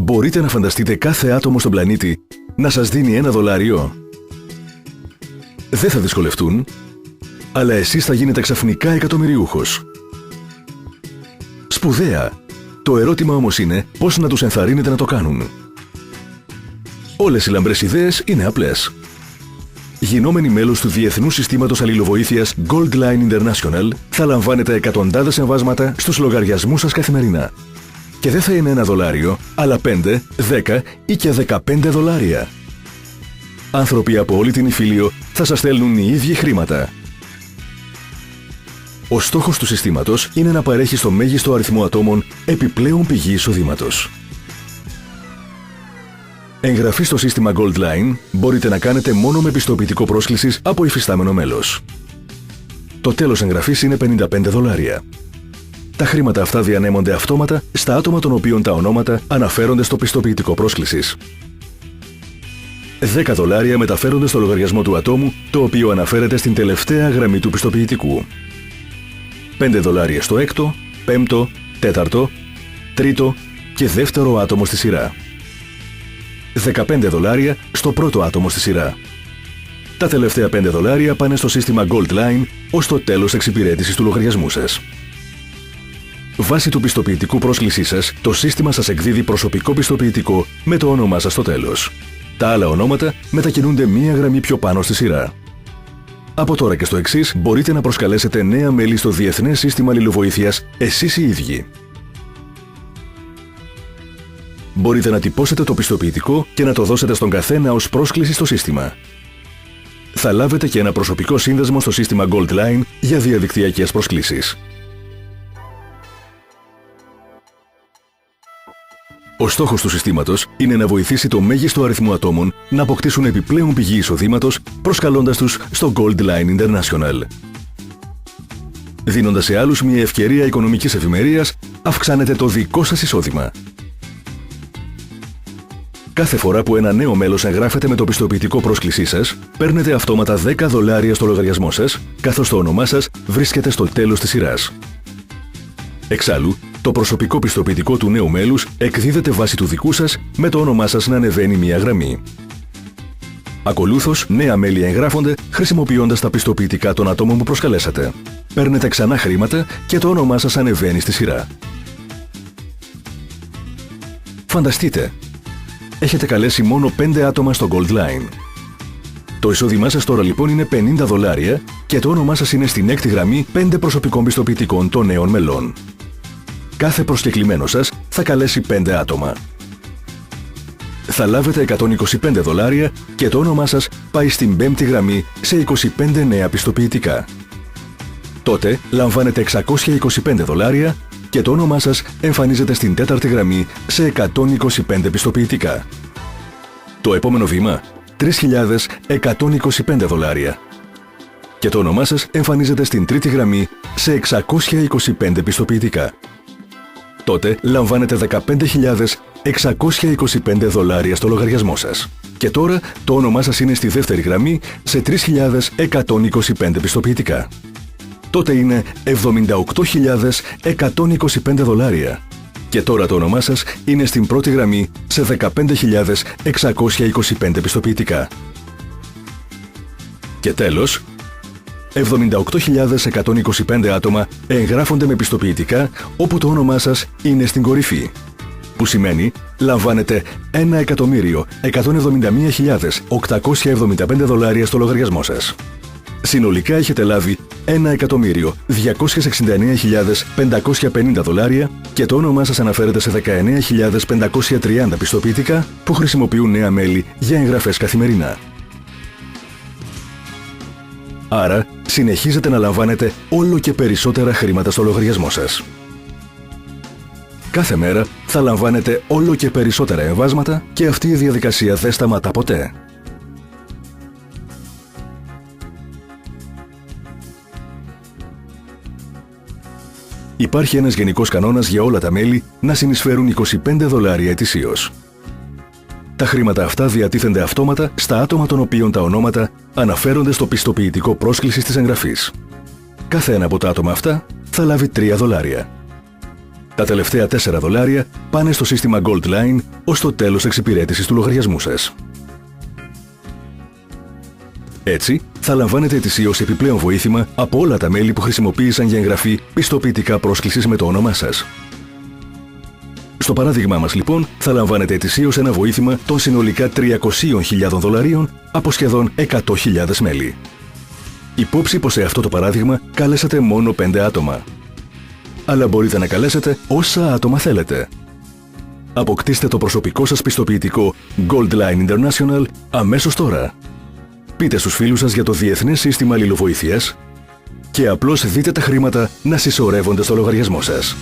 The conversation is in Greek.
Μπορείτε να φανταστείτε κάθε άτομο στον πλανήτη να σας δίνει $1? Δεν θα δυσκολευτούν, αλλά εσείς θα γίνετε ξαφνικά εκατομμυριούχος. Σπουδαία! Το ερώτημα όμως είναι πώς να τους ενθαρρύνετε να το κάνουν. Όλες οι λαμπρές ιδέες είναι απλές. Γινόμενοι μέλος του Διεθνούς Συστήματος Αλληλοβοήθειας Gold Line International, θα λαμβάνετε εκατοντάδες εμβάσματα στους λογαριασμούς σας καθημερινά. Και δεν θα είναι $1, αλλά 5, 10 ή και $15. Άνθρωποι από όλη την Ιφίλιο θα σας στέλνουν οι ίδιοι χρήματα. Ο στόχος του συστήματος είναι να παρέχει στο μέγιστο αριθμό ατόμων επιπλέον πηγή εισοδήματος. Εγγραφή στο σύστημα Gold Line μπορείτε να κάνετε μόνο με πιστοποιητικό πρόσκλησης από υφιστάμενο μέλος. Το τέλος εγγραφής είναι $55. Τα χρήματα αυτά διανέμονται αυτόματα στα άτομα των οποίων τα ονόματα αναφέρονται στο πιστοποιητικό πρόσκλησης. $10 μεταφέρονται στο λογαριασμό του ατόμου, το οποίο αναφέρεται στην τελευταία γραμμή του πιστοποιητικού. $5 στο έκτο, πέμπτο, τέταρτο, τρίτο και δεύτερο άτομο στη σειρά. $15 στο πρώτο άτομο στη σειρά. Τα τελευταία $5 πάνε στο σύστημα Gold Line ως το τέλος εξυπηρέτησης του λογαριασμού σας. Βάσει του πιστοποιητικού πρόσκλησής σας, το σύστημα σας εκδίδει προσωπικό πιστοποιητικό με το όνομά σας στο τέλος. Τα άλλα ονόματα μετακινούνται μία γραμμή πιο πάνω στη σειρά. Από τώρα και στο εξής, μπορείτε να προσκαλέσετε νέα μέλη στο Διεθνές Σύστημα Αλληλοβοήθειας εσείς οι ίδιοι. Μπορείτε να τυπώσετε το πιστοποιητικό και να το δώσετε στον καθένα ως πρόσκληση στο σύστημα. Θα λάβετε και ένα προσωπικό σύνδεσμο στο σύστημα Gold Line για διαδικτυακές προσκλήσεις. Ο στόχος του συστήματος είναι να βοηθήσει το μέγιστο αριθμό ατόμων να αποκτήσουν επιπλέον πηγή εισοδήματος, προσκαλώντας τους στο Gold Line International. Δίνοντας σε άλλους μια ευκαιρία οικονομικής ευημερίας, αυξάνετε το δικό σας εισόδημα. Κάθε φορά που ένα νέο μέλος εγγράφεται με το πιστοποιητικό πρόσκλησή σας, παίρνετε αυτόματα $10 στο λογαριασμό σας, καθώς το όνομά σας βρίσκεται στο τέλος της σειράς. Εξάλλου, το προσωπικό πιστοποιητικό του νέου μέλους εκδίδεται βάσει του δικού σας με το όνομά σας να ανεβαίνει μία γραμμή. Ακολούθως, νέα μέλη εγγράφονται χρησιμοποιώντας τα πιστοποιητικά των ατόμων που προσκαλέσατε. Παίρνετε ξανά χρήματα και το όνομά σας ανεβαίνει στη σειρά. Φανταστείτε! Έχετε καλέσει μόνο 5 άτομα στο Gold Line. Το εισόδημά σας τώρα λοιπόν είναι $50 και το όνομά σας είναι στην έκτη γραμμή 5 προσωπικών πιστοποιητικών των νέων μελών. Κάθε προσκεκλημένος σας θα καλέσει 5 άτομα. Θα λάβετε $125 και το όνομά σας πάει στην πέμπτη γραμμή σε 25 νέα πιστοποιητικά. Τότε λαμβάνετε $625 και το όνομά σας εμφανίζεται στην τέταρτη γραμμή σε 125 πιστοποιητικά. Το επόμενο βήμα, $3.125 και το όνομά σας εμφανίζεται στην τρίτη γραμμή σε 625 πιστοποιητικά. Τότε λαμβάνετε $15.625 στο λογαριασμό σας. Και τώρα το όνομά σας είναι στη δεύτερη γραμμή σε 3.125 πιστοποιητικά. Τότε είναι $78.125. Και τώρα το όνομά σας είναι στην πρώτη γραμμή σε 15.625 πιστοποιητικά. Και τέλος, 78.125 άτομα εγγράφονται με πιστοποιητικά όπου το όνομά σας είναι στην κορυφή. Που σημαίνει λαμβάνετε $1.171.875 στο λογαριασμό σας. Συνολικά έχετε λάβει $1.269.550 και το όνομά σας αναφέρεται σε 19.530 πιστοποιητικά που χρησιμοποιούν νέα μέλη για εγγραφές καθημερινά. Άρα, συνεχίζετε να λαμβάνετε όλο και περισσότερα χρήματα στο λογαριασμό σας. Κάθε μέρα θα λαμβάνετε όλο και περισσότερα εμβάσματα και αυτή η διαδικασία δεν σταματά ποτέ. Υπάρχει ένας γενικός κανόνας για όλα τα μέλη να συνεισφέρουν $25 ετησίως. Τα χρήματα αυτά διατίθενται αυτόματα στα άτομα των οποίων τα ονόματα αναφέρονται στο πιστοποιητικό πρόσκλησης της εγγραφής. Κάθε ένα από τα άτομα αυτά θα λάβει $3. Τα τελευταία $4 πάνε στο σύστημα Gold Line ως το τέλος εξυπηρέτησης του λογαριασμού σας. Έτσι, θα λαμβάνετε ετησίως επιπλέον βοήθημα από όλα τα μέλη που χρησιμοποίησαν για εγγραφή πιστοποιητικά πρόσκλησης με το όνομά σας. Στο παράδειγμά μας λοιπόν, θα λαμβάνετε ετησίως ένα βοήθημα των συνολικά $300.000 από σχεδόν 100.000 μέλη. Υπόψη πως σε αυτό το παράδειγμα καλέσατε μόνο 5 άτομα. Αλλά μπορείτε να καλέσετε όσα άτομα θέλετε. Αποκτήστε το προσωπικό σας πιστοποιητικό Gold Line International αμέσως τώρα. Πείτε στους φίλους σας για το Διεθνές Σύστημα Αλληλοβοήθειας και απλώς δείτε τα χρήματα να συσσωρεύονται στο λογαριασμό σας.